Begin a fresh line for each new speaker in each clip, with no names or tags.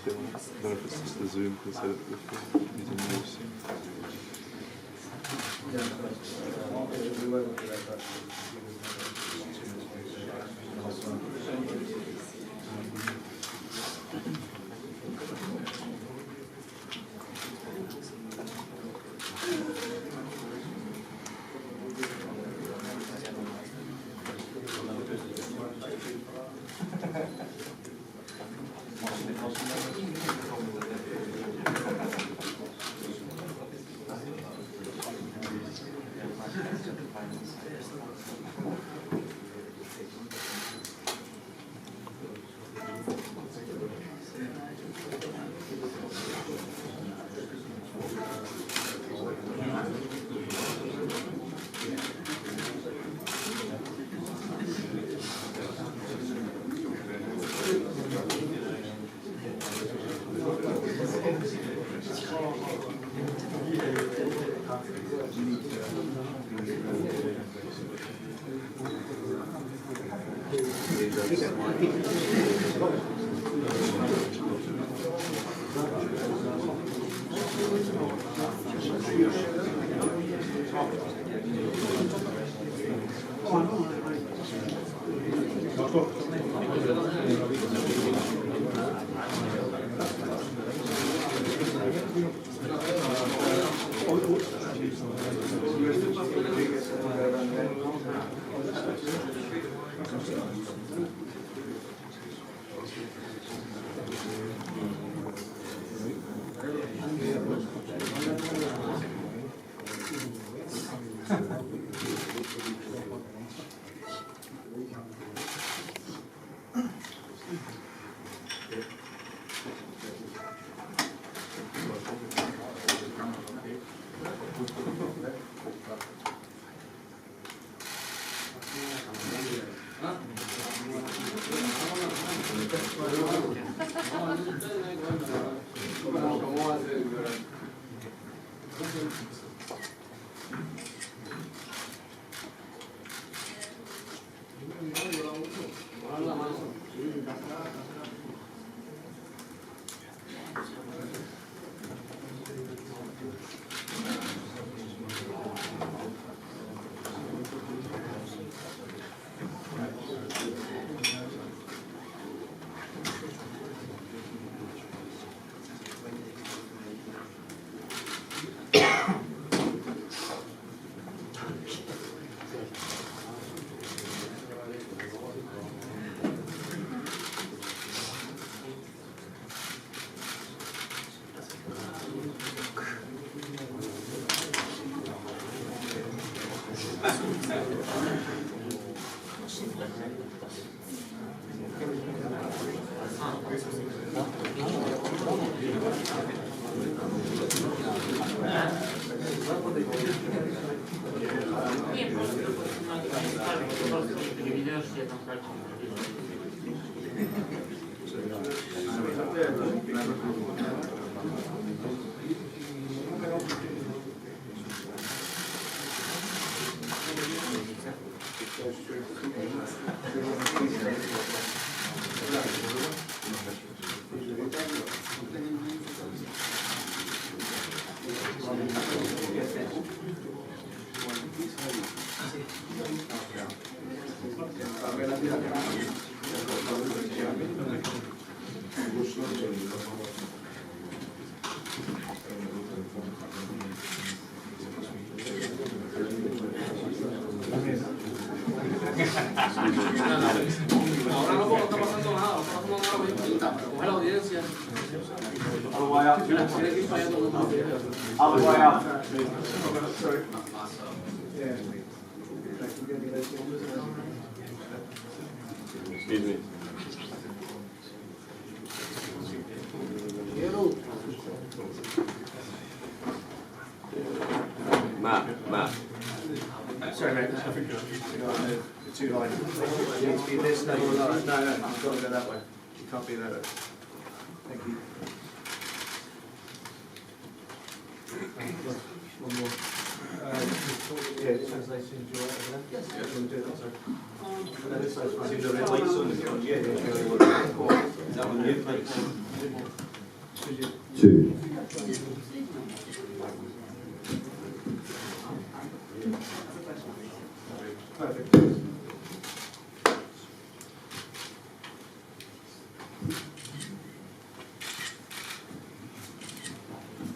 don't know if it's just the Zoom because he's in use.
Ahora no está pasando nada, no está pasando nada, voy a preguntar, pero coge la audiencia. Tiene que ir fallando con la
Excuse me. Matt.
Sorry, mate. I think you're too high. You need to be this level. No, you've got to go that way. You can't be that way. Thank you. One more. Yeah, translation. Do you want to yes. Yeah, we'll do that, sorry. This side's fine. See the red lights on? Yeah. That one, yeah, thanks.
2.
Perfect.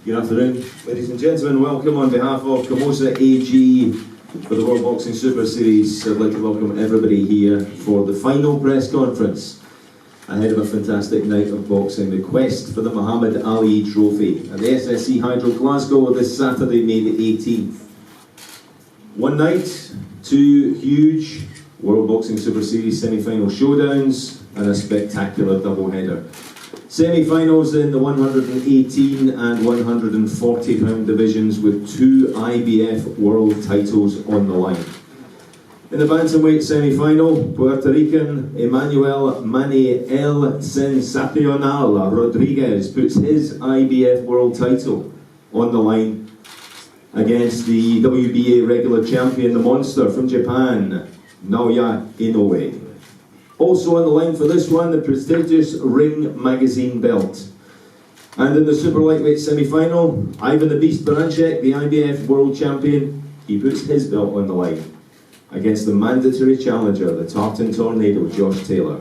Good afternoon, ladies and gentlemen. Welcome on behalf of Camosa AG for the World Boxing Super Series. I'd like to welcome everybody here for the final press conference ahead of a fantastic night of boxing, the quest for the Muhammad Ali Trophy at the SSC Hydro Glasgow this Saturday, May the 18th. One night, 2 huge World Boxing Super Series semi-final showdowns and a spectacular doubleheader. Semi-finals in the 118 and 140 pound divisions with 2 IBF world titles on the line. In the bantamweight semi-final, Puerto Rican Emanuel Sensacional Rodriguez puts his IBF world title on the line against the WBA regular champion, the monster from Japan, Naoya Inoue. Also on the line for this one, the prestigious Ring Magazine belt. And in the super lightweight semi-final, Ivan the Beast Baranchyk, the IBF world champion, he puts his belt on the line against the mandatory challenger, the Tartan Tornado, Josh Taylor.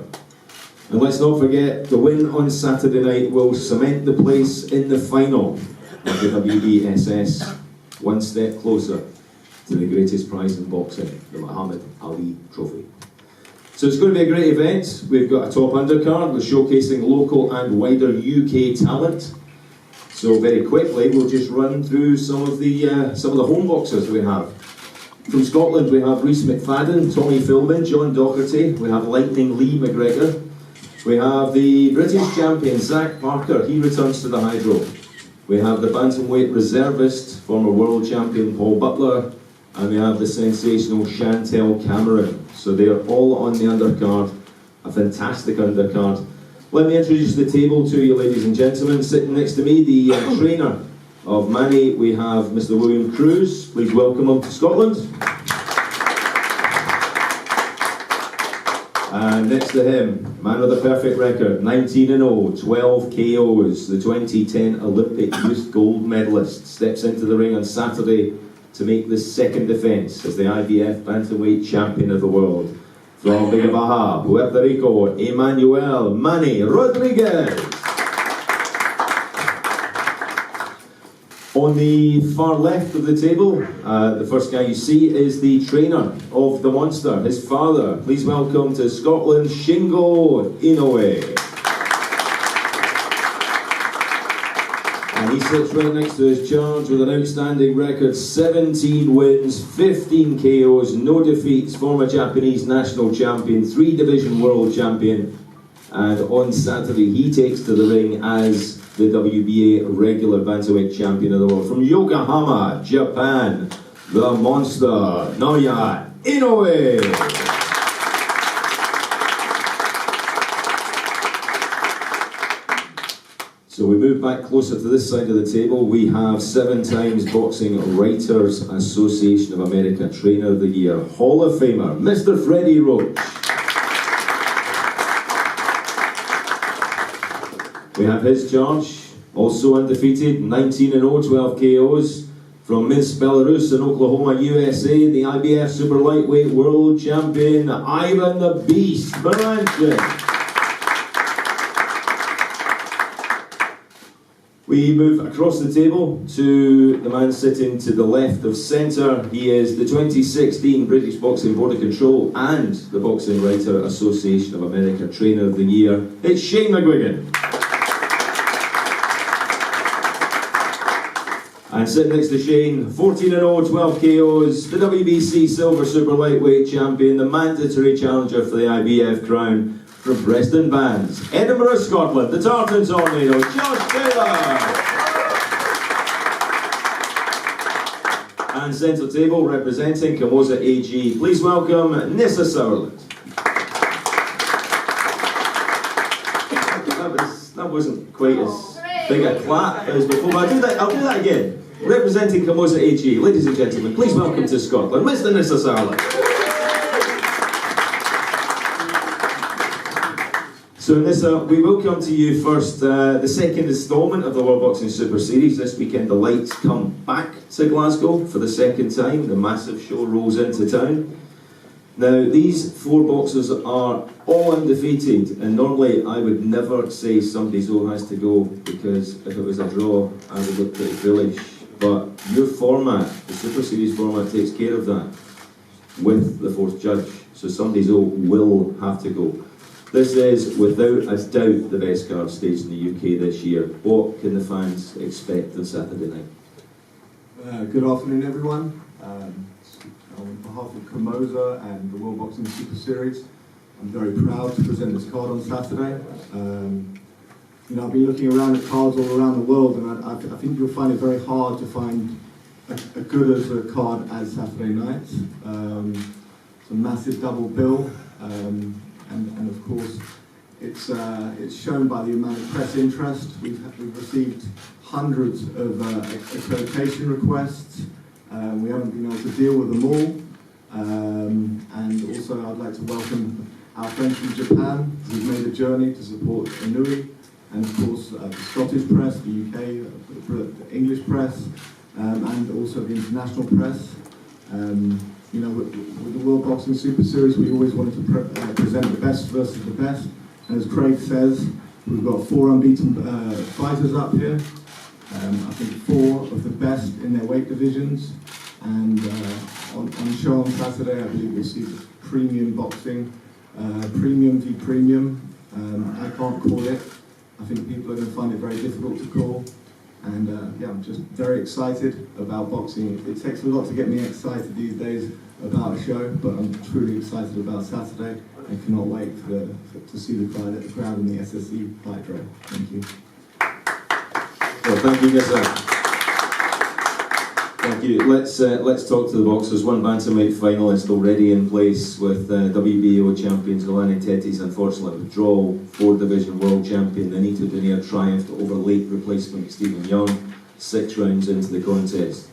And let's not forget, the win on Saturday night will cement the place in the final of the WBSS, one step closer to the greatest prize in boxing, the Muhammad Ali Trophy. So it's going to be a great event. We've got a top undercard. We're showcasing local and wider UK talent. So very quickly, we'll just run through some of the home boxers that we have. From Scotland, we have Rhys McFadden, Tommy Philbin, John Docherty. We have Lightning Lee McGregor. We have the British champion, Zach Parker. He returns to the Hydro. We have the bantamweight reservist, former world champion Paul Butler. And we have the sensational Chantel Cameron. So they are all on the undercard, a fantastic undercard. Let me introduce the table to you, ladies and gentlemen. Sitting next to me, the trainer of Manny, we have Mr. William Cruz. Please welcome him to Scotland. And next to him, man with a perfect record, 19-0, 12 KOs, the 2010 Olympic youth gold medalist, steps into the ring on Saturday to make the second defence as the IBF bantamweight champion of the world. From Vega Baja, Puerto Rico, Emanuel Rodriguez. On the far left of the table, the first guy you see is the trainer of the monster, his father. Please welcome to Scotland, Shingo Inoue. And he sits right next to his charge with an outstanding record, 17 wins, 15 KOs, no defeats, former Japanese national champion, 3-division world champion. And on Saturday, he takes to the ring as the WBA regular bantamweight champion of the world. From Yokohama, Japan, the monster, Naoya Inoue. So we move back closer to this side of the table. We have 7 times Boxing Writers Association of America Trainer of the Year, Hall of Famer, Mr. Freddie Roach. We have his charge, also undefeated, 19-0, 12 KOs, from Minsk, Belarus and Oklahoma, USA, the IBF Super Lightweight World Champion, Ivan the Beast Baranchyk. We move across the table to the man sitting to the left of centre. He is the 2016 British Boxing Board of Control and the Boxing Writer Association of America Trainer of the Year. It's Shane McGuigan. And sitting next to Shane, 14-0, 12 KOs, the WBC Silver Super Lightweight Champion, the mandatory challenger for the IBF crown from Preston Bands, Edinburgh, Scotland, the Tartan Tornado, Josh Taylor. And centre table representing Camosa AG, please welcome Nissa Sauerland. That wasn't quite as big a clap as before, but I'll do that again. Representing Camosa AG, ladies and gentlemen, please welcome to Scotland, Mr. Nissa Sauerland. So Nissa, we will come to you first. The second instalment of the World Boxing Super Series. This weekend the lights come back to Glasgow for the second time. The massive show rolls into town. Now these four boxers are all undefeated, and normally I would never say somebody's has to go, because if it was a draw I would look pretty foolish. But your format, the Super Series format, takes care of that with the fourth judge. So somebody's will have to go. This is, without a doubt, the best card staged in the UK this year. What can the fans expect on Saturday night?
Good afternoon, everyone. On behalf of Camosa and the World Boxing Super Series, I'm very proud to present this card on Saturday. You know, I've been looking around at cards all around the world, and I think you'll find it very hard to find a good as a card as Saturday night. It's a massive double bill, and of course, it's shown by the amount of press interest. We've received hundreds of accreditation requests. We haven't been able to deal with them all. And also, I'd like to welcome our friends from Japan who've made a journey to support Inoue, and of course the Scottish press, the UK, the English press, and also the international press. You know, with the World Boxing Super Series, we always wanted to present the best versus the best. And as Craig says, we've got 4 unbeaten fighters up here. I think 4 of the best in their weight divisions. And on show on Saturday, I believe we'll see premium boxing, premium v premium. I can't call it. I think people are going to find it very difficult to call. And yeah, I'm just very excited about boxing. It takes a lot to get me excited these days about a show, but I'm truly excited about Saturday. I cannot wait to see the crowd in the SSE fight drive. Thank you.
Well, thank you, Nissa. Thank you. Let's talk to the boxers. One bantamweight finalist already in place with WBO champions Galani Teti's unfortunate withdrawal. 4-division world champion Anita Denier triumphed over late replacement Stephen Young, 6 rounds into the contest.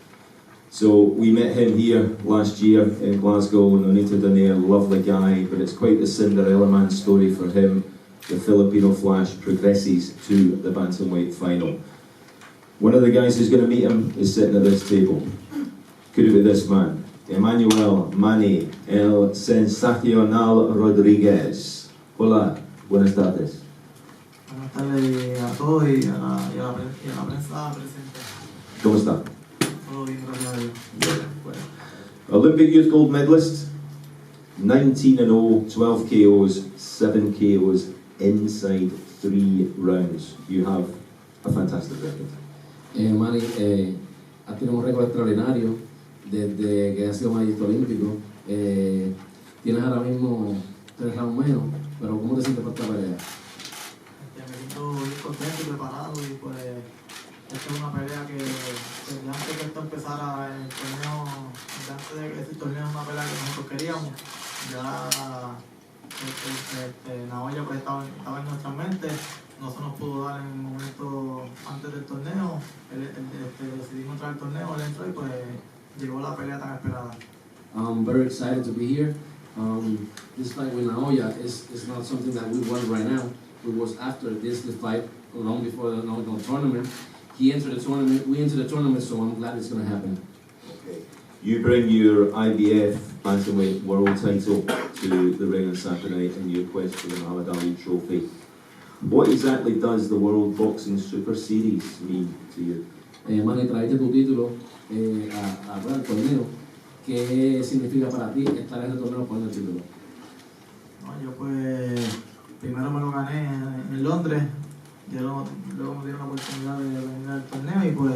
So we met him here last year in Glasgow, and Anita Denier, lovely guy, but it's quite the Cinderella man story for him. The Filipino Flash progresses to the bantamweight final. One of the guys who's going to meet him is sitting at this table. Could it be this man? Emanuel Mani El Sensacional Rodriguez. Hola, buenas tardes.
Buenas tardes a todos y a la prensa presente.
¿Cómo está?
Todo bien, gracias a Dios.
Bueno. Olympic youth gold medalist, 19-0, 12 KOs, 7 KOs inside 3 rounds. You have a fantastic record.
Manny, ha tenido un récord extraordinario desde que ha sido medallista olímpico. Tienes ahora mismo 3 rounds menos, pero ¿cómo te sientes para esta pelea?
Me siento muy contento y preparado, y pues esta es una pelea que desde antes que esto empezara el torneo, desde antes de que este torneo es una pelea que nosotros queríamos. Ya Naoya pues estaba en nuestra mente. No se nos pudo dar en el momento antes del torneo. Decidimos entrar al torneo, él entró y pues llegó la pelea tan esperada.
I'm very excited to be here. This fight with Naoya is not something that we want right now. It was after the fight, long before the tournament. He entered the tournament, we entered the tournament, so I'm glad it's going to happen.
Okay. You bring your IBF bantamweight world title to the ring on Saturday in your quest for the Muhammad Ali Trophy. What exactly does the World Boxing Super Series mean to you?
Manny, traíste tu título al torneo. ¿Qué significa para ti estar en el torneo con el título?
No, yo pues primero me lo gané en Londres, luego me dieron la oportunidad de venir al torneo y pues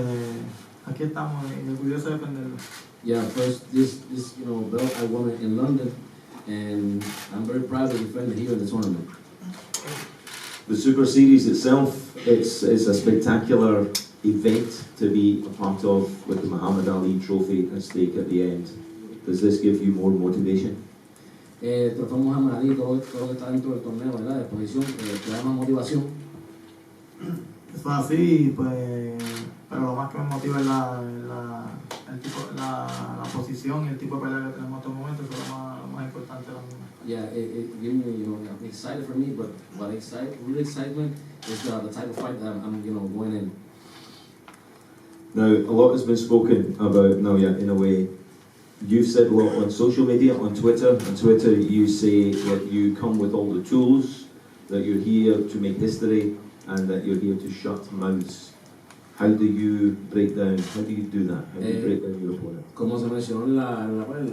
aquí estamos y orgullosos de defenderlo.
Yeah, first this belt I won it in London, and I'm very proud to defend it here in the tournament.
The Super Series itself, it's a spectacular event to be a part of with the Muhammad Ali Trophy at stake at the end. Does this give you more motivation?
El trofeo Muhammad Ali, todo lo que está dentro del torneo, ¿verdad? De posición, te da más motivación.
Eso es así, pues, pero lo más que me motiva es la posición y el tipo de pelea que tenemos en estos momentos, eso es lo más importante ahora mismo.
Yeah, it gives me, excited for me, but real excitement is the type of fight that I'm going in.
Now, a lot has been spoken about Naoya Inoue. You've said a lot on social media, on Twitter. On Twitter, you say that you come with all the tools, that you're here to make history, and that you're here to shut mouths. How do you break down? How do you do that? How do you break down your opponent?
Como se mencionó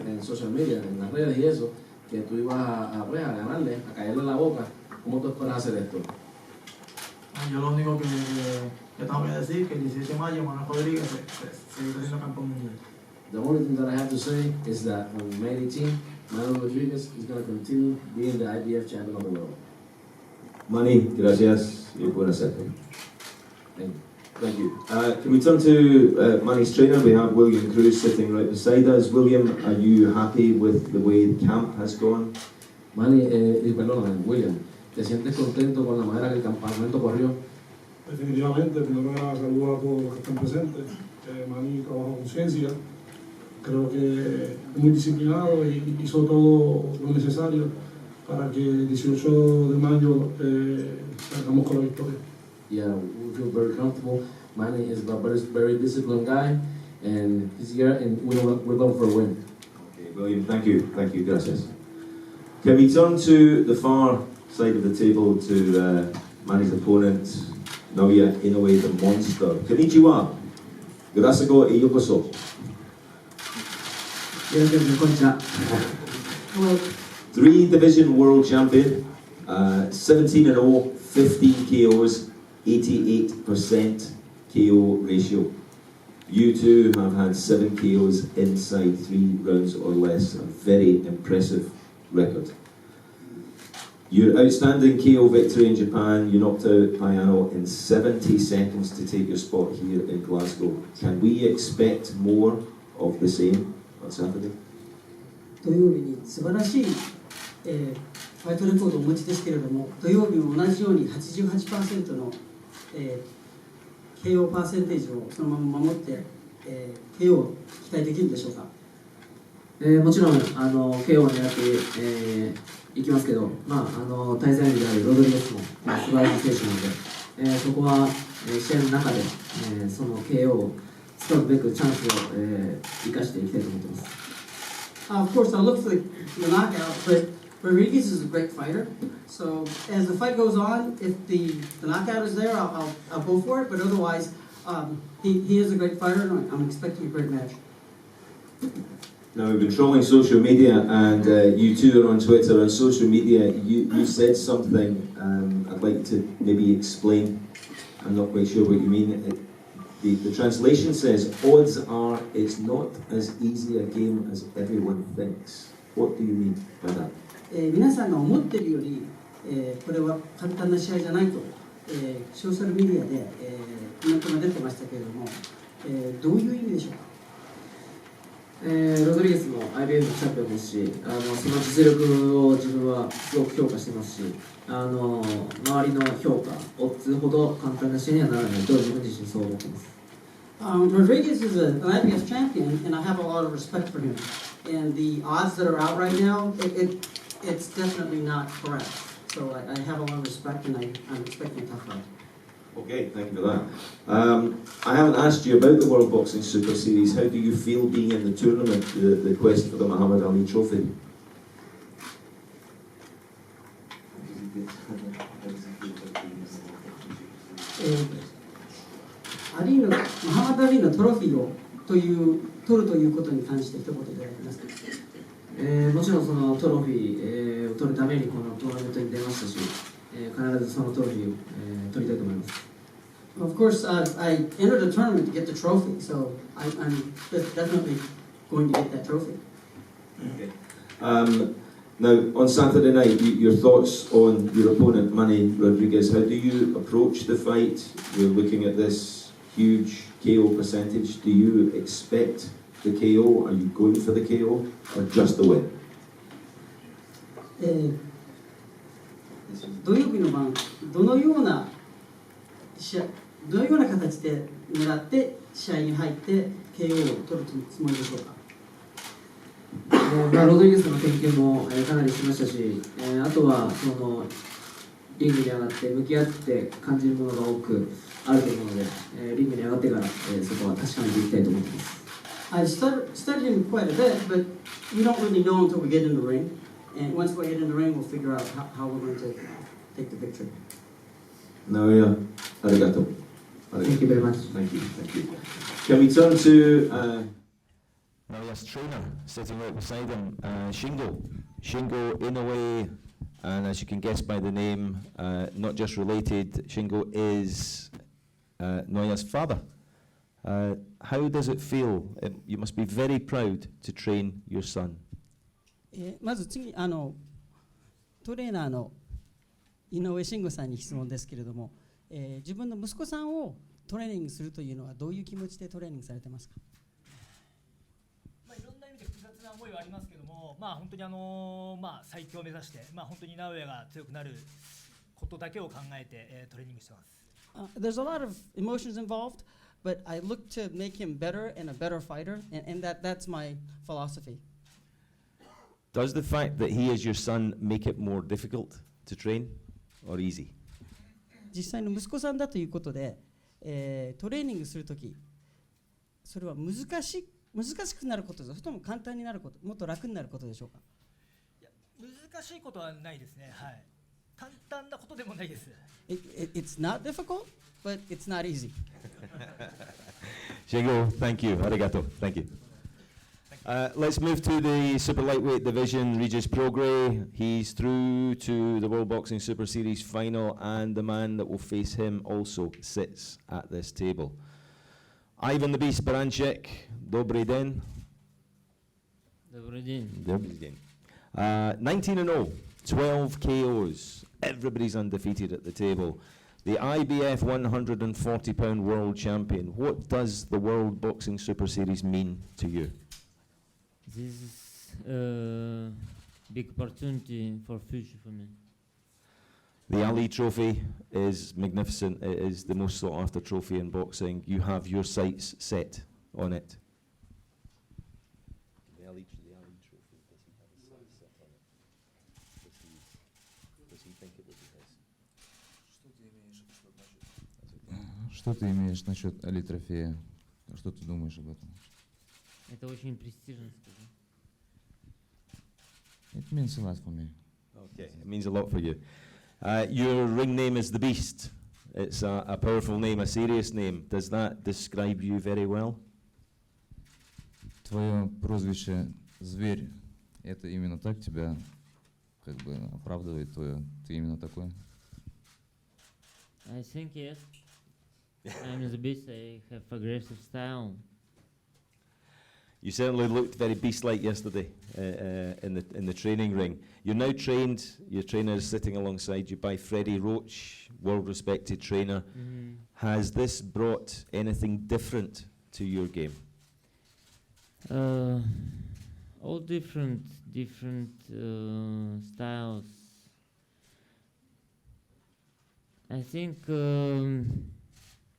en social media, en las redes y eso, que tú ibas a ganarle, a caerle en la boca. ¿Cómo tú esperas hacer esto?
Yo lo único que tengo que decir es que el 17 de mayo Emanuel Rodriguez seguirá siendo campeón mundial.
The only thing that I have to say is that on May 18th, Emanuel Rodriguez is going to continue being the IBF champion of the world.
Manny, gracias y buena suerte.
Thank you.
Thank you. Can we turn to Manny's trainer? We have William Cruz sitting right beside us. William, are you happy with the way the camp has gone?
Manny, perdóname, William, ¿te sientes contento con la manera que el campamento corrió?
Definitivamente, primero que nada saludo a todos los que están presentes. Manny trabajó con ciencia, creo que es muy disciplinado y hizo todo lo necesario para que el 18 de mayo salgamos con la victoria.
Yeah, we feel very comfortable. Manny is a very disciplined guy, and he's here, and we're going for a win.
Okay, William, thank you, gracias. Can we turn to the far side of the table to Manny's opponent, Naoya Inoue, the monster. Konnichiwa, Glasgow e yokoso. 3-division world champion, 17-0, 15 KOs, 88% KO ratio. You two have had 7 KOs inside 3 rounds or less. A very impressive record. Your outstanding KO victory in Japan, you knocked out Payano in 70 seconds to take your spot here in Glasgow. Can we expect more of the same on Saturday?
土曜日に素晴らしい、ファイトレコードをお持ちですけれども、土曜日も同じように 88% の、KO パーセンテージをそのまま守って、KO を期待できるでしょうか。
もちろんKO を狙っていきますけど、対戦相手であるロドリゲスも素晴らしい選手なので、そこは試合の中でその KO をつかむべくチャンスを生かしていきたいと思っています。
Of course, I'll look for the knockout, but Rodriguez is a great fighter. So as the fight goes on, if the knockout is there, I'll go for it. But otherwise, he is a great fighter, and I'm expecting a great match.
Now, we've been trolling social media, and you two are on Twitter. On social media, you said something I'd like to maybe explain. I'm not quite sure what you mean. The translation says, odds are it's not as easy a game as everyone thinks. What do you mean by that?
皆さんが思っているより、これは簡単な試合じゃないと、ソーシャルメディアで、コメントが出てましたけれども、どういう意味でしょうか。
ロドリゲスも IBF のチャンピオンですし、その実力を自分はすごく評価してますし、周りの評価、オッズほど簡単な試合にはならないと自分自身そう思っています。
Rodriguez is an IBF champion, and I have a lot of respect for him. And the odds that are out right now, it's definitely not correct. So I have a lot of respect, and I'm expecting a tough fight.
Okay, thank you for that. I haven't asked you about the World Boxing Super Series. How do you feel being in the tournament, the quest for the Muhammad Ali Trophy?
ムハマド・アリーのトロフィーを取るということに関して一言いただけますか。
もちろんそのトロフィー、を取るためにこのトーナメントに出ましたし、必ずそのトロフィーを、取りたいと思います。
Of course, I entered the tournament to get the trophy, so I'm definitely going to get that trophy.
Okay. Now, on Saturday night, your thoughts on your opponent, Emanuel Rodriguez. How do you approach the fight? You're looking at this huge KO percentage. Do you expect the KO? Are you going for the KO or just the win?
土曜日の晩、どのような形で狙って試合に入って KO を取るつもりでしょうか。
ロドリゲスの研究もかなりしましたし、あとはそのリングに上がって向き合って感じるものが多くあると思うので、リングに上がってから、そこは確かめていきたいと思っています。
I studied him quite a bit, but we don't really know until we get in the ring. And once we get in the ring, we'll figure out how we're going to take the victory.
Naoya, arigato.
Thank you very much.
Thank you. Thank you. Can we turn to
Naoya's trainer sitting right beside him, Shingo Inoue, and as you can guess by the name, not just related, Shingo is Naoya's father. How does it feel? You must be very proud to train your son.
まず次トレーナーの井上慎吾さんに質問ですけれども、自分の息子さんをトレーニングするというのはどういう気持ちでトレーニングされてますか。
いろんな意味で複雑な思いはありますけども、本当に最強を目指して、本当に直哉が強くなることだけを考えて、トレーニングしてます。
There's a lot of emotions involved, but I look to make him better and a better fighter, and that's my philosophy.
Does the fact that he is your son make it more difficult to train or easy?
実際の息子さんだということで、トレーニングするとき、それは難しくなることですか、それとも簡単になること、もっと楽になることでしょうか。
いや、難しいことはないですね。はい。簡単なことでもないです。
It's not difficult, but it's not easy.
Shingo, thank you. Arigato. Thank you. Let's move to the super lightweight division. Regis Prograis, he's through to the World Boxing Super Series final, and the man that will face him also sits at this table. Ivan the Beast Baranchyk, Dobry den.
Dobry den.
Dobry den. 19-0, 12 KOs. Everybody's undefeated at the table. The IBF 140-pound world champion. What does the World Boxing Super Series mean to you?
This is a big opportunity for future for me.
The Ali Trophy is magnificent. It is the most sought after trophy in boxing. You have your sights set on it. The Ali Trophy, does he have his sights set on it? Does he think it would be his?
Что ты имеешь насчет Али трофея? Что ты думаешь об этом?
Это очень престижно, скажи.
It means a lot for me.
Okay, it means a lot for you. Your ring name is the Beast. It's a powerful name, a serious name. Does that describe you very well?
Твое прозвище «Зверь» — это именно так тебя как бы оправдывает твое? Ты именно такой?
I think yes. I'm the beast. I have aggressive style.
You certainly looked very beast-like yesterday in the training ring. You're now trained. Your trainer is sitting alongside you by Freddie Roach, world-respected trainer.
Mm-hmm.
Has this brought anything different to your game?
All different styles. I think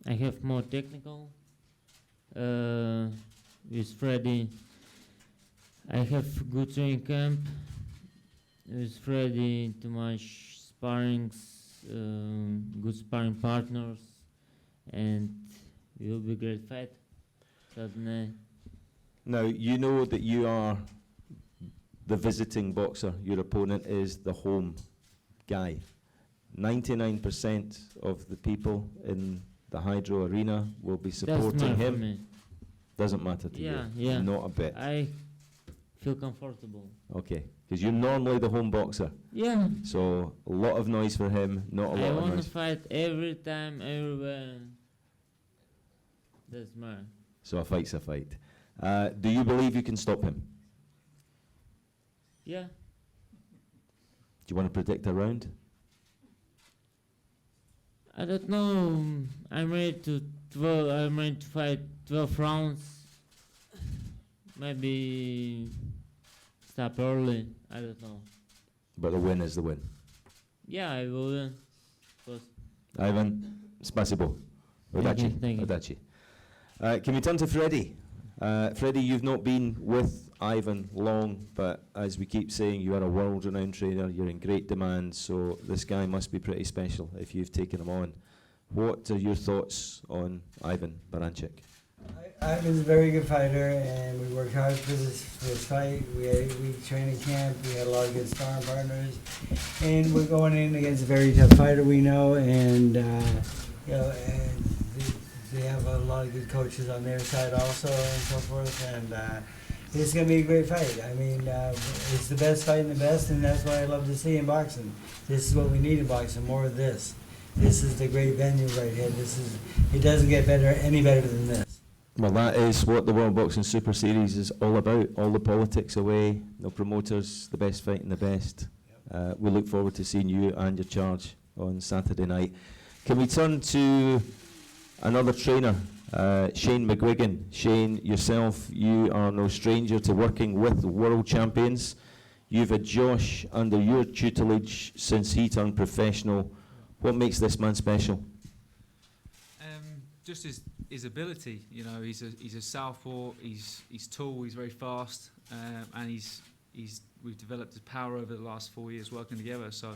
I have more technical. With Freddie, I have good training camp. With Freddie, too much sparrings, good sparring partners, and it will be a great fight.
Now, you know that you are the visiting boxer. Your opponent is the home guy. 99% of the people in the Hydro Arena will be supporting him. Doesn't matter to you?
Yeah.
Not a bit?
I feel comfortable.
Okay, because you're normally the home boxer.
Yeah.
So, a lot of noise for him, not a lot of noise.
I want to fight every time, everywhere. Doesn't matter.
So a fight's a fight. Do you believe you can stop him?
Yeah.
Do you want to predict a round?
I don't know. I'm ready to fight 12 rounds. Maybe stop early. I don't know.
But the win is the win.
Yeah, I will win.
Ivan, spasibo. Udachi.
Thank you.
Udachi. Can we turn to Freddie? Freddie, you've not been with Ivan long, but as we keep saying, you are a world-renowned trainer. You're in great demand, so this guy must be pretty special if you've taken him on. What are your thoughts on Ivan Baranchyk?
Ivan's a very good fighter, and we worked hard for this fight. We had 8-week training camp. We had a lot of good sparring partners, and we're going in against a very tough fighter we know, and you know, and they have a lot of good coaches on their side also, and so forth. And it's going to be a great fight. I mean, it's the best fight in the best, and that's what I love to see in boxing. This is what we need in boxing, more of this. This is the great venue right here. It doesn't get any better than this.
Well, that is what the World Boxing Super Series is all about. All the politics away, no promoters, the best fighting the best. We look forward to seeing you and your charge on Saturday night. Can we turn to another trainer, Shane McGuigan? Shane, yourself, you are no stranger to working with world champions. You've had Josh under your tutelage since he turned professional. What makes this man special?
Just his ability. You know, he's a southpaw. He's tall. He's very fast, and we've developed his power over the last 4 years working together. So,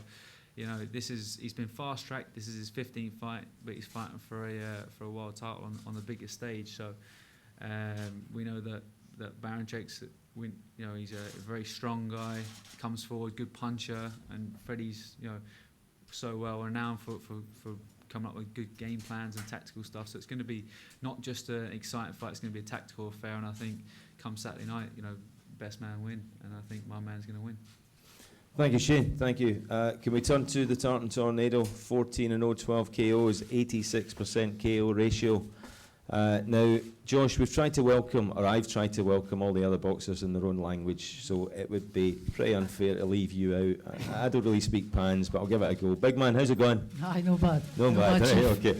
you know, he's been fast tracked. This is his 15th fight, but he's fighting for a world title on the biggest stage. So, we know that Baranchyk, you know, he's a very strong guy. Comes forward, good puncher, and Freddie's, you know, so well renowned for coming up with good game plans and tactical stuff. So it's going to be not just an exciting fight, it's going to be a tactical affair. And I think come Saturday night, you know, best man win. And I think my man's going to win.
Thank you, Shane. Thank you. Can we turn to the Tartan Tornado? 14-0, 12 KOs, 86% KO ratio. Now, Josh, we've tried to welcome, or I've tried to welcome all the other boxers in their own language, so it would be pretty unfair to leave you out. I don't really speak Pans, but I'll give it a go. Big man, how's it going?
Aye, no bad.
No bad, right, okay.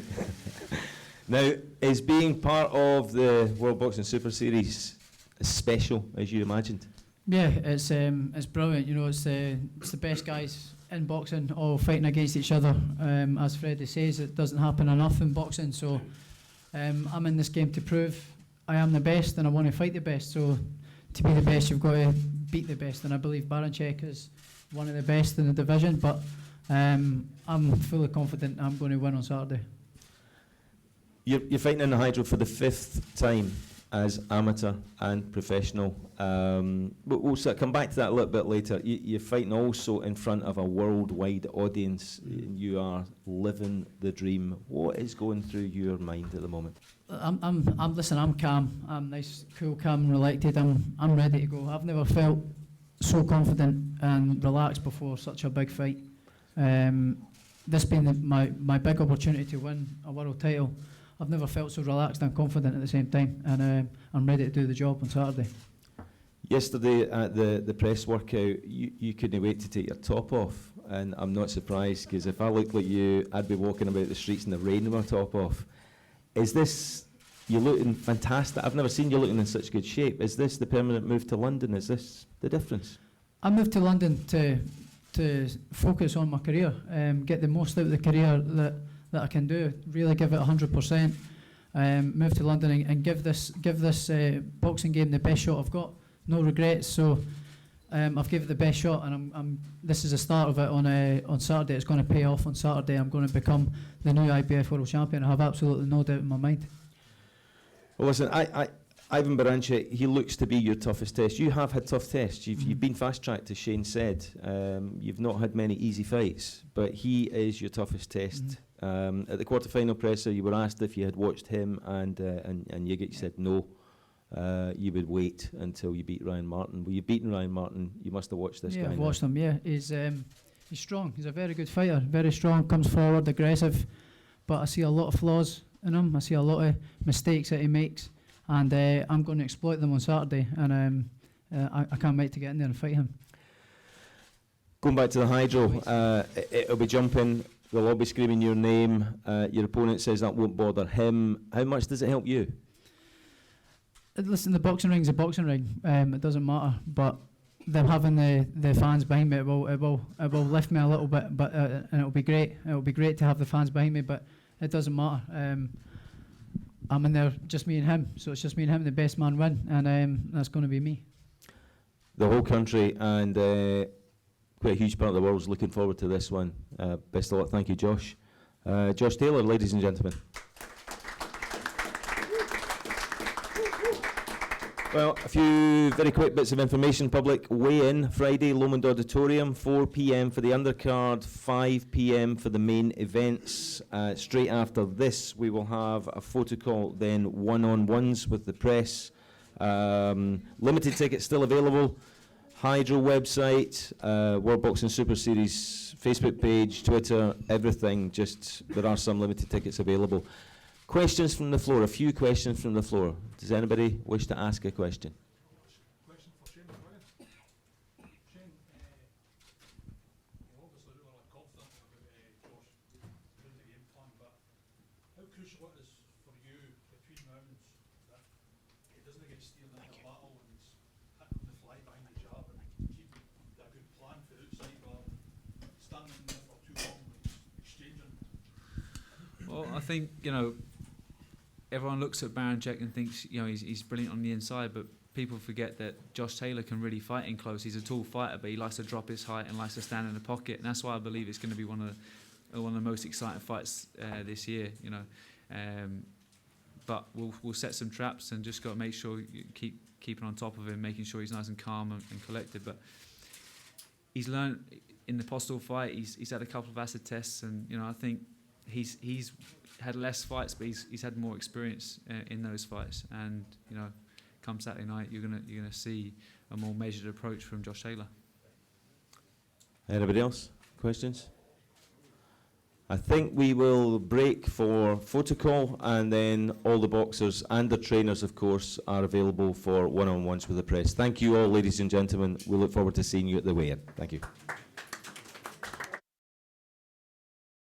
Now, is being part of the World Boxing Super Series as special as you imagined?
Yeah, it's brilliant. You know, it's the best guys in boxing all fighting against each other. As Freddie says, it doesn't happen enough in boxing, so I'm in this game to prove I am the best and I want to fight the best. So to be the best, you've got to beat the best, and I believe Baranchyk is one of the best in the division, but I'm fully confident I'm going to win on Saturday.
You're fighting in the Hydro for the 5th time as amateur and professional. We'll come back to that a little bit later. You're fighting also in front of a worldwide audience. You are living the dream. What is going through your mind at the moment?
Listen, I'm calm. I'm nice, cool, calm, and relaxed. I'm ready to go. I've never felt so confident and relaxed before such a big fight. This being my big opportunity to win a world title, I've never felt so relaxed and confident at the same time, and I'm ready to do the job on Saturday.
Yesterday at the press workout, you couldn't wait to take your top off, and I'm not surprised, because if I looked like you, I'd be walking about the streets in the rain with my top off. Is this, you're looking fantastic. I've never seen you looking in such good shape. Is this the permanent move to London? Is this the difference?
I moved to London to focus on my career, get the most out of the career that I can do, really give it 100%, move to London and give this boxing game the best shot I've got. No regrets. So I've given it the best shot, and this is the start of it on Saturday. It's going to pay off on Saturday. I'm going to become the new IBF World Champion. I have absolutely no doubt in my mind.
Well, listen, Ivan Baranchyk, he looks to be your toughest test. You have had tough tests. You've been fast-tracked, as Shane said. You've not had many easy fights, but he is your toughest test. At the quarter-final presser, you were asked if you had watched him, and you said no. You would wait until you beat Ryan Martin. Well, you've beaten Ryan Martin. You must have watched this guy.
Yeah, I've watched him. Yeah, he's strong. He's a very good fighter. Very strong. Comes forward, aggressive, but I see a lot of flaws
in him. I see a lot of mistakes that he makes, and I'm going to exploit them on Saturday, and I can't wait to get in there and fight him.
Going back to the hydro, it'll be jumping, they'll all be screaming your name, your opponent says that won't bother him. How much does it help you?
Listen, the boxing ring's a boxing ring. It doesn't matter, but them having the fans behind me, it will lift me a little bit, but and it'll be great. It'll be great to have the fans behind me, but it doesn't matter. I'm in there, just me and him, so it's just me and him, the best man win, and that's going to be me.
The whole country and quite a huge part of the world is looking forward to this one. Best of luck. Thank you, Josh. Josh Taylor, ladies and gentlemen. Well, a few very quick bits of information. Public weigh-in Friday, Lomond Auditorium, 4 p.m. for the undercard, 5 p.m. for the main events. Straight after this, we will have a photo call, then one-on-ones with the press. Limited tickets still available. Hydro website, World Boxing Super Series Facebook page, Twitter, everything. Just there are some limited tickets available. Questions from the floor, a few questions from the floor. Does anybody wish to ask a question?
Question for Shane as well. Shane, you're obviously really confident about Josh doing the game plan, but how crucial it is for you between rounds that he doesn't get steered into a battle and he's hitting the fly behind the jab and keep a good plan for the outside rather than standing there for too long and exchanging?
Well, I think, everyone looks at Baranchyk and thinks, he's brilliant on the inside, but people forget that Josh Taylor can really fight in close. He's a tall fighter, but he likes to drop his height and likes to stand in the pocket, and that's why I believe it's going to be one of the most exciting fights this year. But we'll set some traps and just got to make sure you keeping on top of him, making sure he's nice and calm and collected. But he's learned in the Postal fight. He's had a couple of acid tests, and I think he's had less fights, but he's had more experience in those fights. And come Saturday night, you're gonna see a more measured approach from Josh Taylor.
Anybody else? Questions? I think we will break for photo call, and then all the boxers and the trainers, of course, are available for one-on-ones with the press. Thank you all, ladies and gentlemen. We look forward to seeing you at the weigh-in. Thank you.